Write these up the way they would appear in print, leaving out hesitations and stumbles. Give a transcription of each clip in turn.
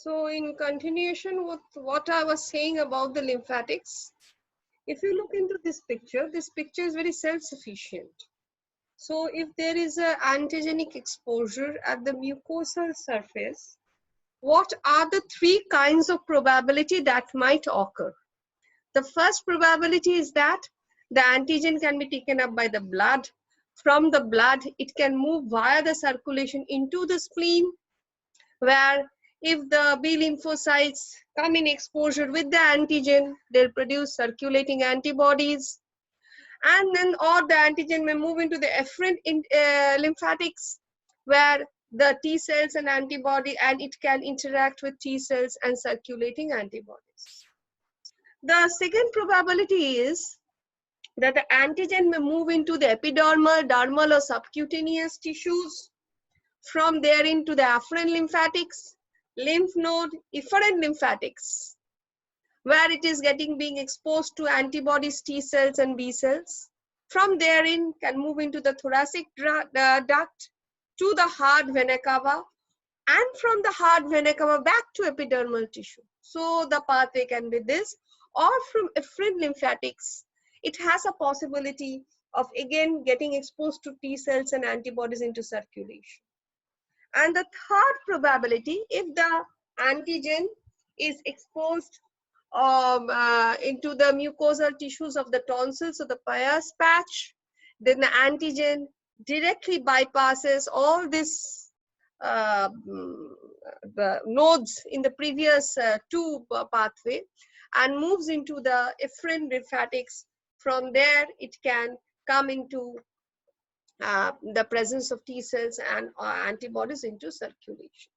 So in continuation with what I was saying about the lymphatics, if you look into this picture is very self-sufficient. So if there is an antigenic exposure at the mucosal surface, what are the three kinds of probability that might occur? The first probability is that the antigen can be taken up by the blood. From the blood, it can move via the circulation into the spleen, where if the B lymphocytes come in exposure with the antigen, they'll produce circulating antibodies. And then, or the antigen may move into the efferent lymphatics, where the T cells and antibody, and it can interact with T cells and circulating antibodies. The second probability is that the antigen may move into the epidermal, dermal, or subcutaneous tissues. From there into the afferent lymphatics, lymph node, efferent lymphatics, where it is being exposed to antibodies, T cells and B cells. From therein can move into the thoracic duct to the hard vena cava, and from the hard vena cava back to epidermal tissue. So the pathway can be this, or from efferent lymphatics, it has a possibility of again getting exposed to T cells and antibodies into circulation. And the third probability, if the antigen is exposed into the mucosal tissues of the tonsils or the Peyer's patch, then the antigen directly bypasses all this the nodes in the previous two pathway and moves into the efferent lymphatics. From there, it can come into the presence of T cells and antibodies into circulation.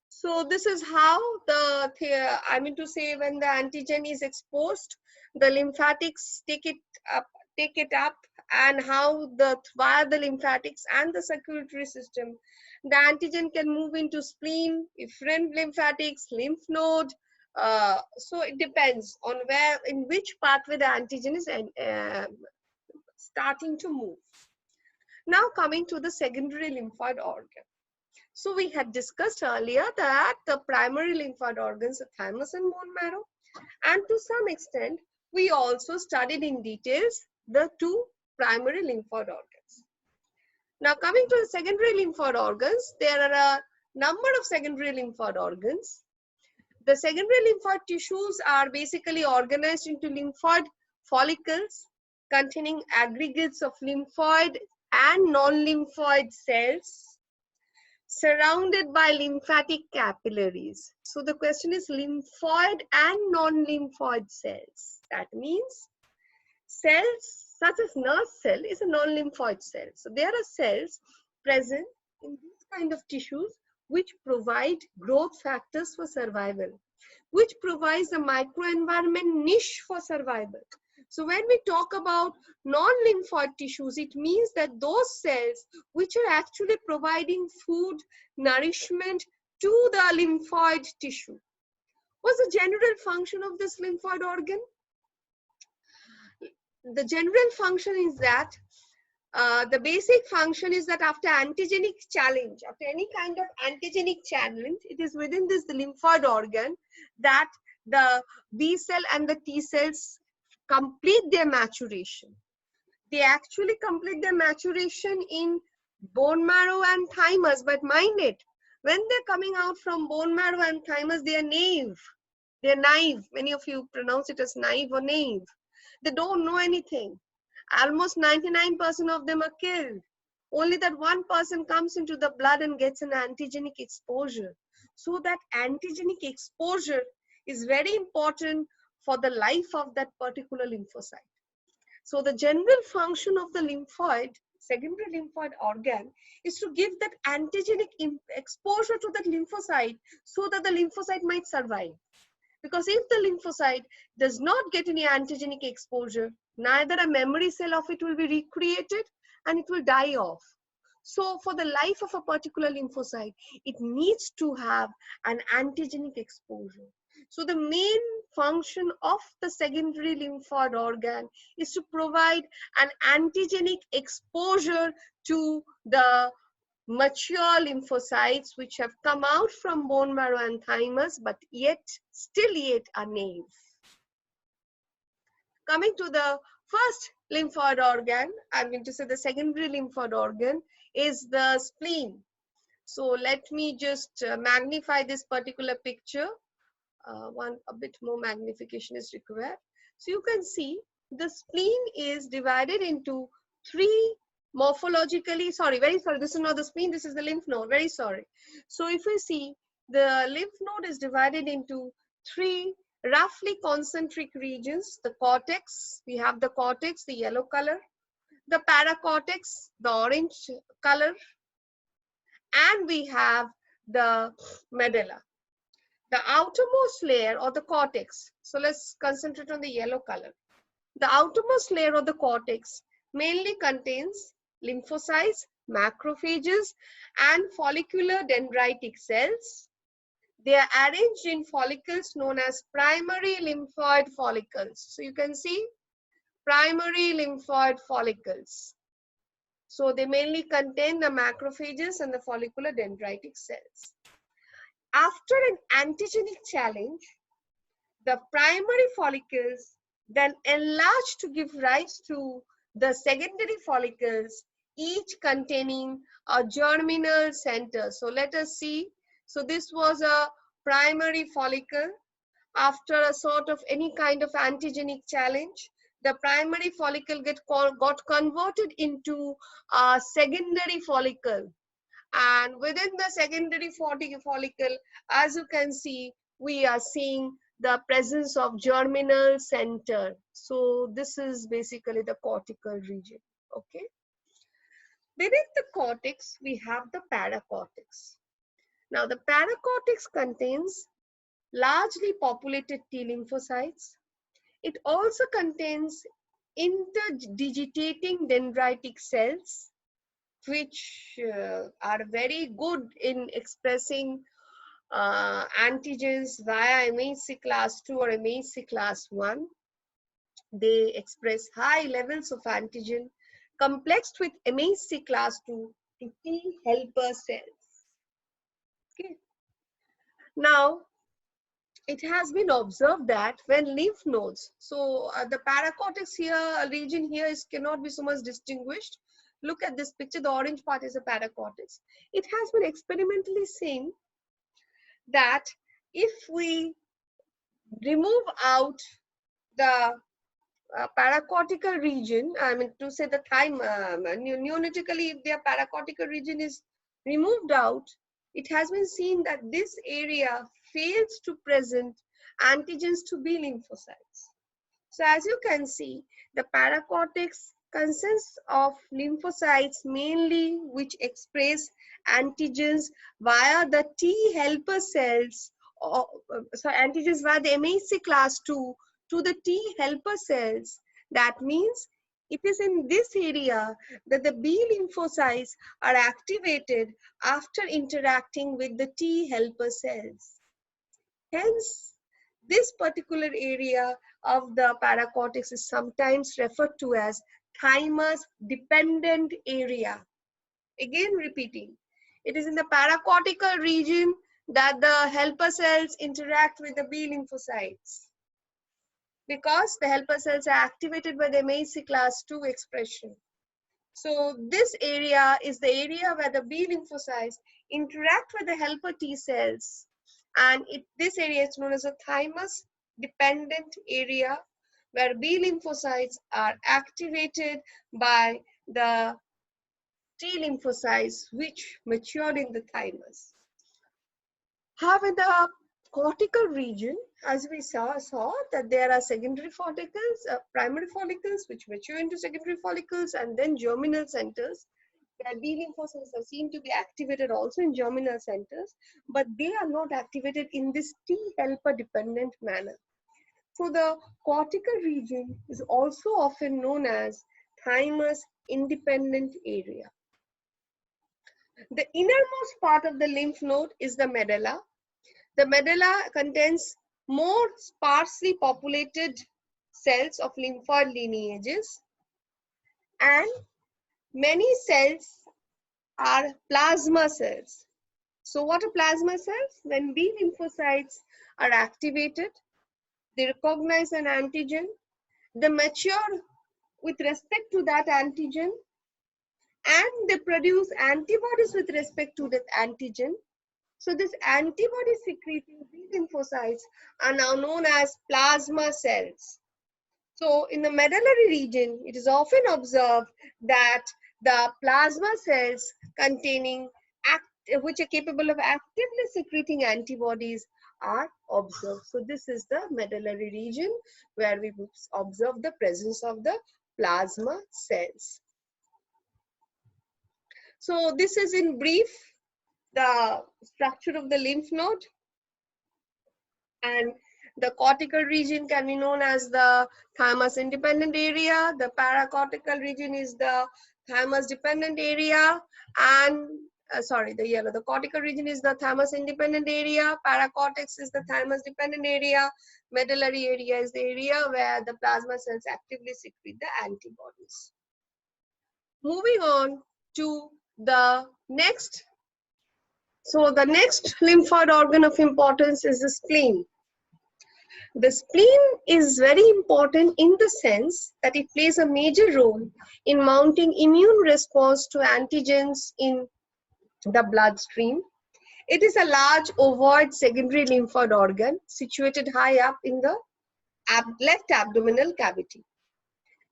So this is how I mean to say, when the antigen is exposed, the lymphatics take it up, and how via the lymphatics and the circulatory system, the antigen can move into spleen, efferent lymphatics, lymph node. So it depends on in which pathway the antigen is starting to move. Now coming to the secondary lymphoid organ. So we had discussed earlier that the primary lymphoid organs are thymus and bone marrow, and to some extent we also studied in details the two primary lymphoid organs. Now coming to the secondary lymphoid organs, there are a number of secondary lymphoid organs. The secondary lymphoid tissues are basically organized into lymphoid follicles containing aggregates of lymphoid and non-lymphoid cells surrounded by lymphatic capillaries. So the question is lymphoid and non-lymphoid cells. That means cells such as nerve cell is a non-lymphoid cell. So there are cells present in these kind of tissues which provide growth factors for survival, which provides a microenvironment niche for survival. So when we talk about non-lymphoid tissues, it means that those cells which are actually providing food, nourishment to the lymphoid tissue. What's the general function of this lymphoid organ? The general function is that the basic function is that after antigenic challenge, after any kind of antigenic challenge, it is within this the lymphoid organ that the B cell and the T cells complete their maturation. They actually complete their maturation in bone marrow and thymus, but mind it, when they're coming out from bone marrow and thymus, they are naive. They're naive. Many of you pronounce it as naive or naive. They don't know anything. Almost 99% of them are killed. Only that 1% comes into the blood and gets an antigenic exposure. So that antigenic exposure is very important for the life of that particular lymphocyte. So the general function of the secondary lymphoid organ is to give that antigenic exposure to that lymphocyte so that the lymphocyte might survive. Because if the lymphocyte does not get any antigenic exposure, neither a memory cell of it will be recreated and it will die off. So for the life of a particular lymphocyte, it needs to have an antigenic exposure. So the main function of the secondary lymphoid organ is to provide an antigenic exposure to the mature lymphocytes which have come out from bone marrow and thymus, but still yet are naive. Coming to the first lymphoid organ, I'm going to say the secondary lymphoid organ is the spleen. So let me just magnify this particular picture. A bit more magnification is required. So you can see the spleen is divided into three morphologically, very sorry, this is not the spleen, this is the lymph node, very sorry. So if we see, the lymph node is divided into three roughly concentric regions. The cortex, we have the cortex, the yellow color, the paracortex, the orange color, and we have the medulla, the outermost layer or the cortex. So let's concentrate on the yellow color. The outermost layer of the cortex mainly contains lymphocytes, macrophages, and follicular dendritic cells. They are arranged in follicles known as primary lymphoid follicles. So you can see primary lymphoid follicles. So they mainly contain the macrophages and the follicular dendritic cells. After an antigenic challenge, the primary follicles then enlarge to give rise to the secondary follicles, each containing a germinal center. So let us see. So this was a primary follicle. After a sort of any kind of antigenic challenge, the primary follicle got converted into a secondary follicle. And within the secondary follicle, as you can see, we are seeing the presence of germinal center. So this is basically the cortical region. Okay. Beneath the cortex, we have the paracortex. Now the paracortex contains largely populated T lymphocytes. It also contains interdigitating dendritic cells, which are very good in expressing antigens via MHC class 2 or MHC class 1. They express high levels of antigen complexed with MHC class 2 to T helper cells. Okay. Now, it has been observed that when lymph nodes, so the paracortex here, region here cannot be so much distinguished. Look at this picture, the orange part is a paracortex. It has been experimentally seen that if we remove out the paracortical region, I mean to say the neonatically, if their paracortical region is removed out, it has been seen that this area fails to present antigens to B lymphocytes. So as you can see, the paracortex consists of lymphocytes mainly which express antigens via the T helper cells, or antigens via the MHC class 2 to the T helper cells. That means it is in this area that the B lymphocytes are activated after interacting with the T helper cells. Hence, this particular area of the paracortex is sometimes referred to as thymus dependent area. Again repeating, it is in the paracortical region that the helper cells interact with the B lymphocytes, because the helper cells are activated by the MHC class 2 expression. So this area is the area where the B lymphocytes interact with the helper T cells, and this area is known as a thymus dependent area, where B lymphocytes are activated by the T lymphocytes which mature in the thymus. However, the cortical region, as we saw that there are secondary follicles, primary follicles which mature into secondary follicles, and then germinal centers. Where B lymphocytes are seen to be activated also in germinal centers, but they are not activated in this T helper dependent manner. So the cortical region is also often known as thymus independent area. The innermost part of the lymph node is the medulla. The medulla contains more sparsely populated cells of lymphoid lineages, and many cells are plasma cells. So what are plasma cells? When B lymphocytes are activated, they recognize an antigen, they mature with respect to that antigen, and they produce antibodies with respect to that antigen. So this antibody secreting B lymphocytes are now known as plasma cells. So in the medullary region, it is often observed that the plasma cells containing which are capable of actively secreting antibodies are observed. So this is the medullary region where we observe the presence of the plasma cells. So this is in brief the structure of the lymph node, and the cortical region can be known as the thymus independent area. The paracortical region is the thymus dependent area, and the cortical region is the thymus independent area, paracortex is the thymus dependent area, medullary area is the area where the plasma cells actively secrete the antibodies. Moving on to the next. So the next lymphoid organ of importance is the spleen. The spleen is very important in the sense that it plays a major role in mounting immune response to antigens in the bloodstream. It is a large ovoid secondary lymphoid organ situated high up in the left abdominal cavity.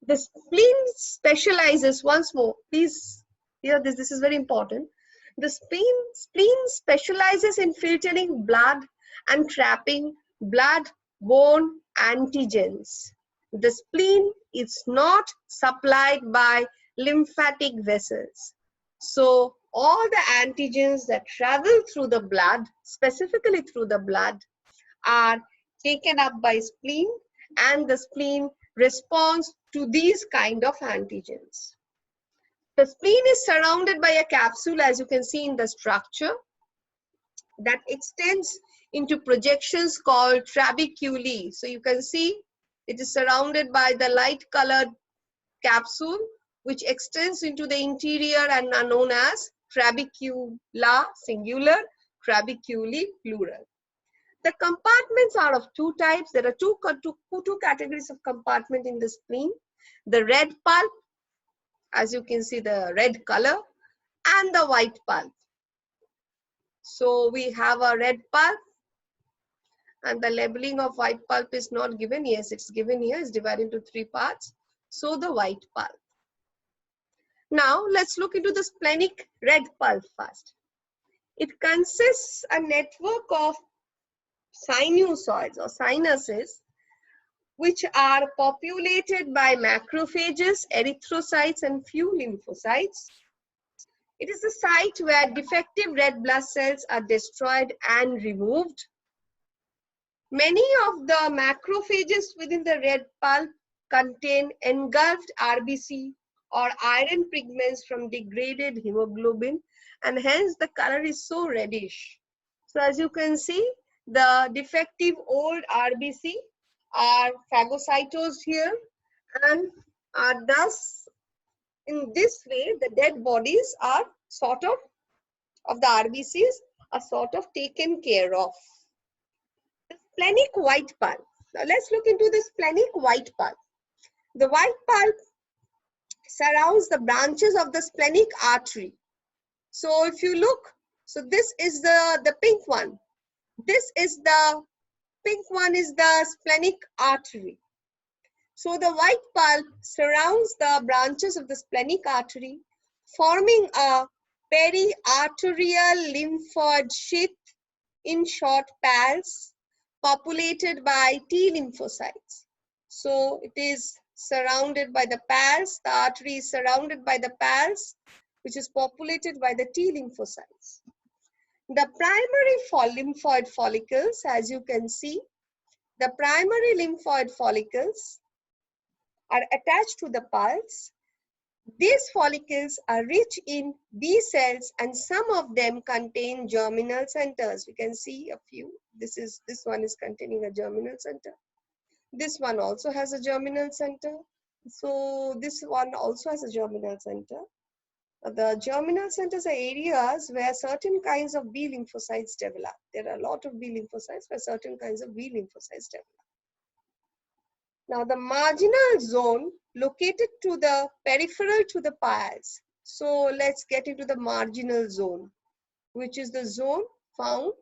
The spleen specializes, once more, please hear this, this is very important. The spleen specializes in filtering blood and trapping blood-borne antigens. The spleen is not supplied by lymphatic vessels. So all the antigens that travel through the blood, specifically through the blood, are taken up by spleen, and the spleen responds to these kind of antigens. The spleen is surrounded by a capsule, as you can see in the structure, that extends into projections called trabeculae. So you can see it is surrounded by the light colored capsule which extends into the interior and are known as trabecula singular, trabeculae plural. The compartments are of two types. There are two categories of compartment in the spleen. The red pulp, as you can see the red color, and the white pulp. So we have a red pulp, and the labeling of white pulp is not given. Yes, it's given here. It's divided into three parts. So the white pulp. Now let's look into the splenic red pulp first. It consists a network of sinusoids or sinuses which are populated by macrophages, erythrocytes, and few lymphocytes. It is the site where defective red blood cells are destroyed and removed. Many of the macrophages within the red pulp contain engulfed RBC or iron pigments from degraded hemoglobin, and hence the color is so reddish. So as you can see, the defective old RBC are phagocytosed here, and are thus, in this way, the dead bodies are sort of the RBCs are sort of taken care of. The splenic white pulp. Now let's look into the splenic white pulp. The white pulp surrounds the branches of the splenic artery. So if you look, so this is the pink one. This is the pink one is the splenic artery. So the white pulp surrounds the branches of the splenic artery, forming a periarterial lymphoid sheath, in short pals, populated by T lymphocytes. So it is surrounded by the pals, the artery is surrounded by the pals, which is populated by the T lymphocytes. The primary lymphoid follicles, as you can see, the primary lymphoid follicles are attached to the pulse. These follicles are rich in B cells, and some of them contain germinal centers. We can see a few. This one is containing a germinal center. This one also has a germinal center. So this one also has a germinal center. The germinal centers are areas where certain kinds of B lymphocytes develop. There are a lot of B lymphocytes where certain kinds of B lymphocytes develop. Now the marginal zone located to the peripheral to the piles. So let's get into the marginal zone, which is the zone found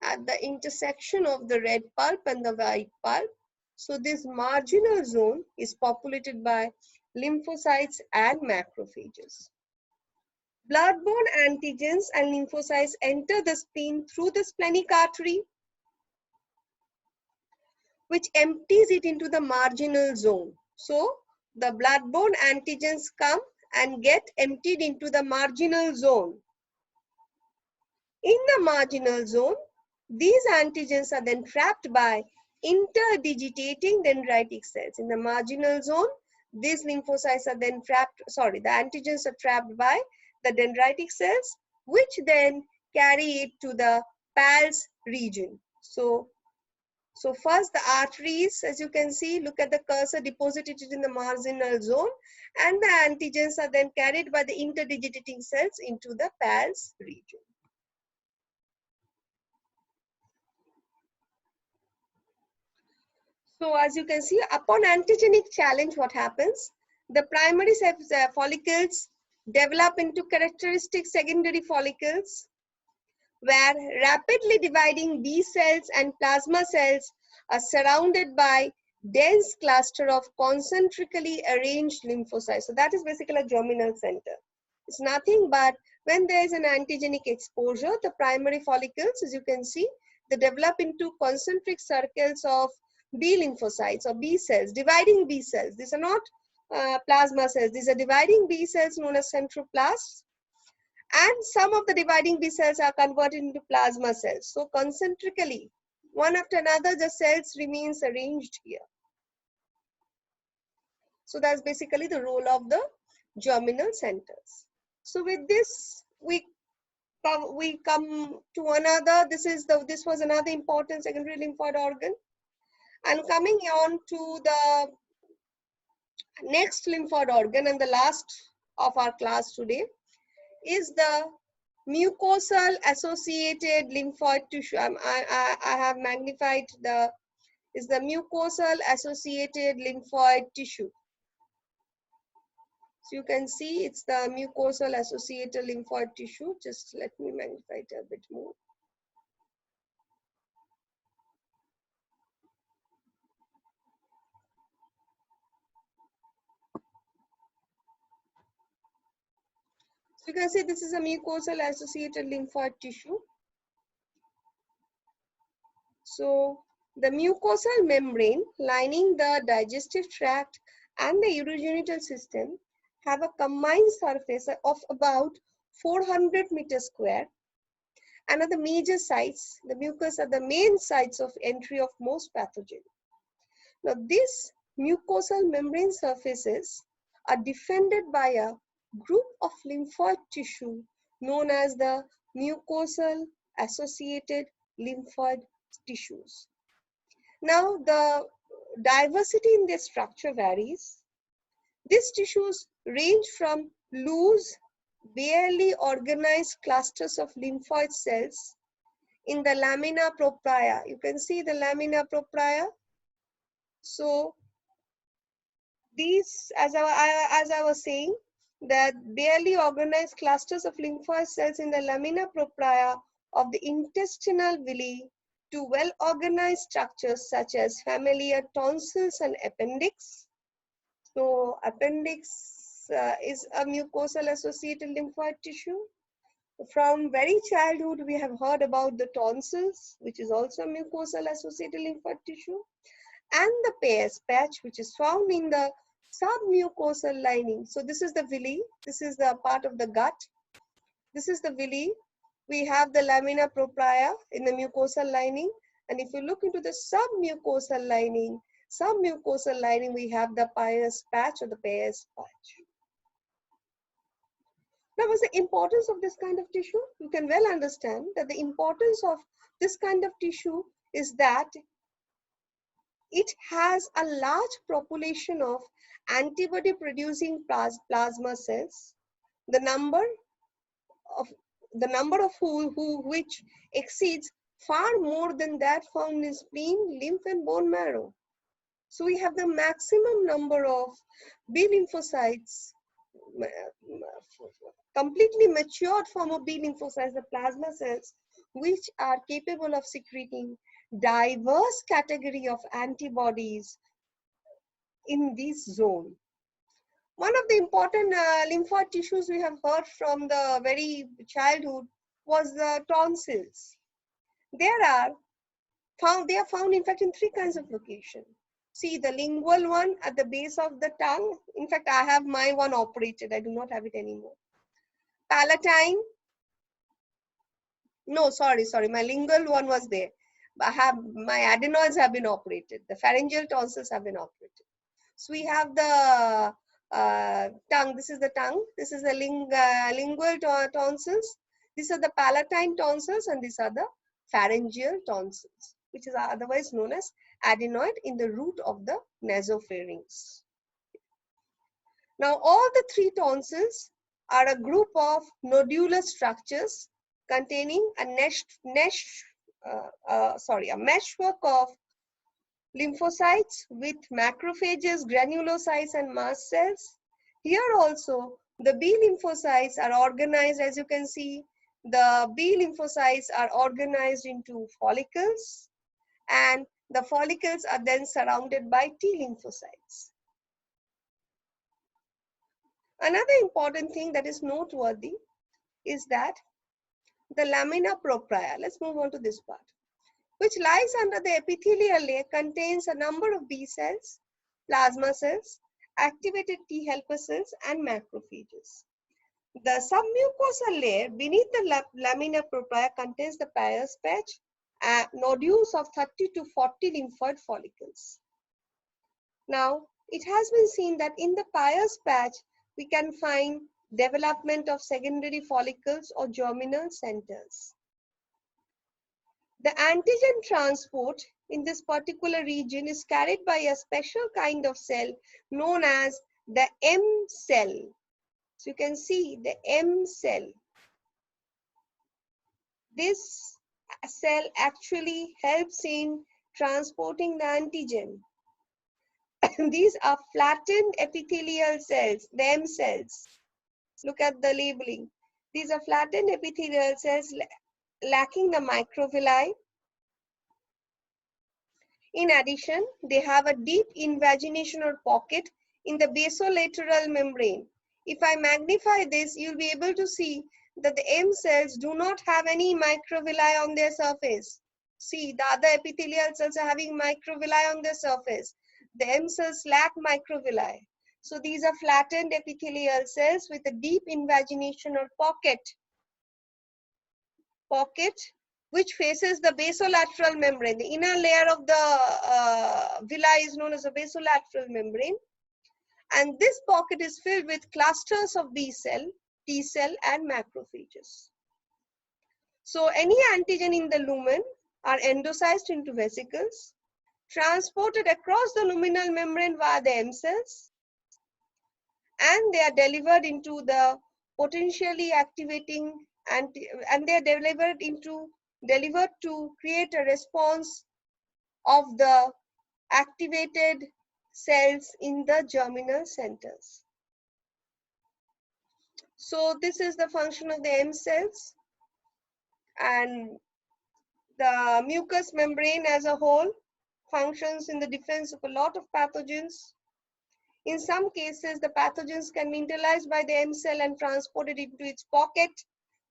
at the intersection of the red pulp and the white pulp. So this marginal zone is populated by lymphocytes and macrophages. Blood-borne antigens and lymphocytes enter the spleen through the splenic artery, which empties it into the marginal zone. So the blood-borne antigens come and get emptied into the marginal zone. In the marginal zone, these antigens are then trapped by interdigitating dendritic cells. In the marginal zone, these lymphocytes are then trapped, the antigens are trapped by the dendritic cells, which then carry it to the Pals region. So first the arteries, as you can see, look at the cursor, deposited in the marginal zone, and the antigens are then carried by the interdigitating cells into the Pals region. So as you can see, upon antigenic challenge, what happens? The primary follicles develop into characteristic secondary follicles where rapidly dividing B cells and plasma cells are surrounded by dense cluster of concentrically arranged lymphocytes. So that is basically a germinal center. It's nothing but when there is an antigenic exposure, the primary follicles, as you can see, they develop into concentric circles of B lymphocytes or B cells, dividing B cells. These are not plasma cells. These are dividing B cells known as centroplasts. And some of the dividing B cells are converted into plasma cells. So concentrically, one after another, the cells remains arranged here. So that's basically the role of the germinal centers. So with this, we come to another. This was another important secondary lymphoid organ. And coming on to the next lymphoid organ and the last of our class today is the mucosal associated lymphoid tissue. I have magnified the mucosal associated lymphoid tissue. So you can see it's the mucosal associated lymphoid tissue. Just let me magnify it a bit more. So you can see this is a mucosal associated lymphoid tissue. So the mucosal membrane lining the digestive tract and the urogenital system have a combined surface of about 400 meters square and are the major sites. The mucus are the main sites of entry of most pathogens. Now these mucosal membrane surfaces are defended by a group of lymphoid tissue known as the mucosal associated lymphoid tissues. Now the diversity in their structure varies. These tissues range from loose, barely organized clusters of lymphoid cells in the lamina propria. You can see the lamina propria. So these, as I was saying, that barely organized clusters of lymphoid cells in the lamina propria of the intestinal villi to well-organized structures such as familiar tonsils and appendix. So appendix is a mucosal associated lymphoid tissue. From very childhood, we have heard about the tonsils, which is also a mucosal associated lymphoid tissue, and the Peyer's patch, which is found in the submucosal lining. So this is the villi. This is the part of the gut. This is the villi. We have the lamina propria in the mucosal lining. And if you look into the submucosal lining, we have the Peyer's patch or the Peyer's patch. Now, what's the importance of this kind of tissue? You can well understand that the importance of this kind of tissue is that it has a large population of antibody producing plasma cells, the number of which exceeds far more than that found in spleen, lymph, and bone marrow. So we have the maximum number of B lymphocytes, completely matured form of B lymphocytes, the plasma cells, which are capable of secreting diverse category of antibodies in this zone. One of the important lymphoid tissues we have heard from the very childhood was the tonsils. They are found in fact in three kinds of location. See the lingual one at the base of the tongue. In fact, I have my one operated. I do not have it anymore. Palatine. No, sorry. My lingual one was there. My adenoids have been operated. The pharyngeal tonsils have been operated. So we have the tongue. This is the tongue. This is the lingual tonsils. These are the palatine tonsils, and these are the pharyngeal tonsils, which is otherwise known as adenoid in the root of the nasopharynx. Now, all the three tonsils are a group of nodular structures containing a meshwork of lymphocytes with macrophages, granulocytes, and mast cells. Here also, the B lymphocytes are organized, as you can see, the B lymphocytes are organized into follicles, and the follicles are then surrounded by T lymphocytes. Another important thing that is noteworthy is that the lamina propria, let's move on to this part, which lies under the epithelial layer, contains a number of B cells, plasma cells, activated T helper cells, and macrophages. The submucosal layer beneath the lamina propria contains the Peyer's patch, nodules of 30 to 40 lymphoid follicles. Now, it has been seen that in the Peyer's patch, we can find development of secondary follicles or germinal centers. The antigen transport in this particular region is carried by a special kind of cell known as the M cell. So you can see the M cell. This cell actually helps in transporting the antigen. These are flattened epithelial cells, the M cells. Look at the labeling. These are flattened epithelial cells lacking the microvilli. In addition, they have a deep invagination or pocket in the basolateral membrane. If I magnify this, you'll be able to see that the M cells do not have any microvilli on their surface. See, the other epithelial cells are having microvilli on their surface. The M cells lack microvilli. So these are flattened epithelial cells with a deep invagination or pocket which faces the basolateral membrane. The inner layer of the villi is known as a basolateral membrane. And this pocket is filled with clusters of B cell, T cell, and macrophages. So any antigen in the lumen are endosized into vesicles, transported across the luminal membrane via the M cells, and they are delivered into the potentially activating and they are delivered to create a response of the activated cells in the germinal centers. So this is the function of the M cells, and the mucous membrane as a whole functions in the defense of a lot of pathogens. In some cases, the pathogens can be internalized by the M cell and transported into its pocket,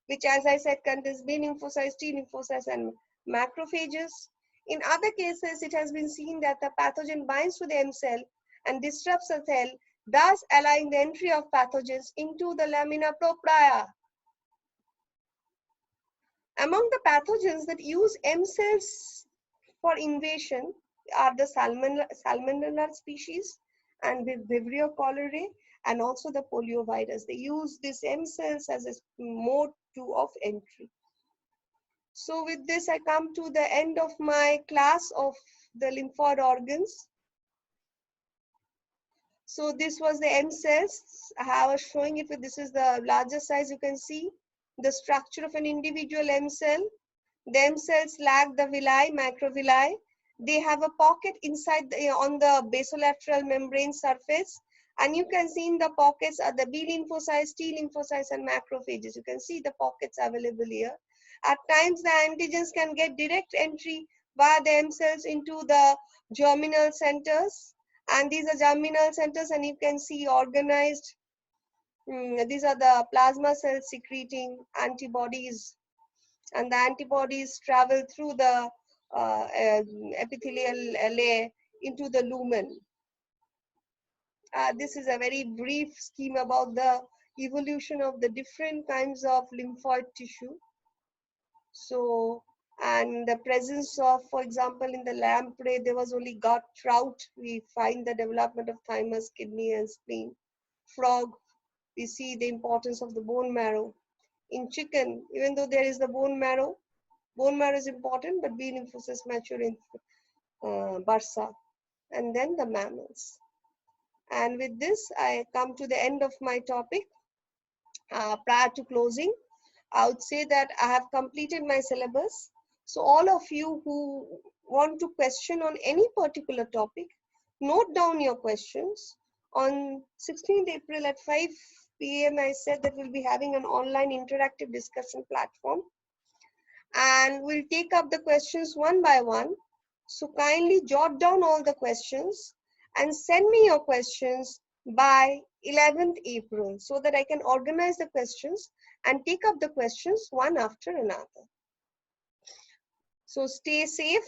which, as I said, contains B lymphocytes, T lymphocytes, and macrophages. In other cases, it has been seen that the pathogen binds to the M cell and disrupts the cell, thus allowing the entry of pathogens into the lamina propria. Among the pathogens that use M cells for invasion are the salmonella species and Vibrio cholerae, and also the poliovirus. They use these M cells as a mode of entry. So with this, I come to the end of my class of the lymphoid organs. So this was the M cells. I was showing it with, this is the larger size. You can see the structure of an individual M cell. The M cells lack the villi, microvilli. They have a pocket inside on the basolateral membrane surface. And you can see in the pockets are the B lymphocytes, T lymphocytes, and macrophages. You can see the pockets available here. At times, the antigens can get direct entry via the M cells into the germinal centers. And these are germinal centers, and you can see organized. These are the plasma cells secreting antibodies, and the antibodies travel through the epithelial layer into the lumen. This is a very brief scheme about the evolution of the different kinds of lymphoid tissue. So, and the presence of, for example, in the lamprey, there was only gut. Trout, we find the development of thymus, kidney, and spleen. Frog, we see the importance of the bone marrow. In chicken, even though there is the bone marrow is important, but B lymphocytes mature in bursa, and then the mammals. And with this, I come to the end of my topic. Prior to closing, I would say that I have completed my syllabus. So all of you who want to question on any particular topic, note down your questions. On 16th April at 5 p.m., I said that we'll be having an online interactive discussion platform, and we'll take up the questions one by one. So kindly jot down all the questions and send me your questions by 11th April so that I can organize the questions and take up the questions one after another. So stay safe,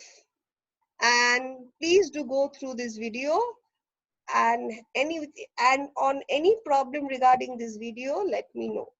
and please do go through this video, and on any problem regarding this video, let me know.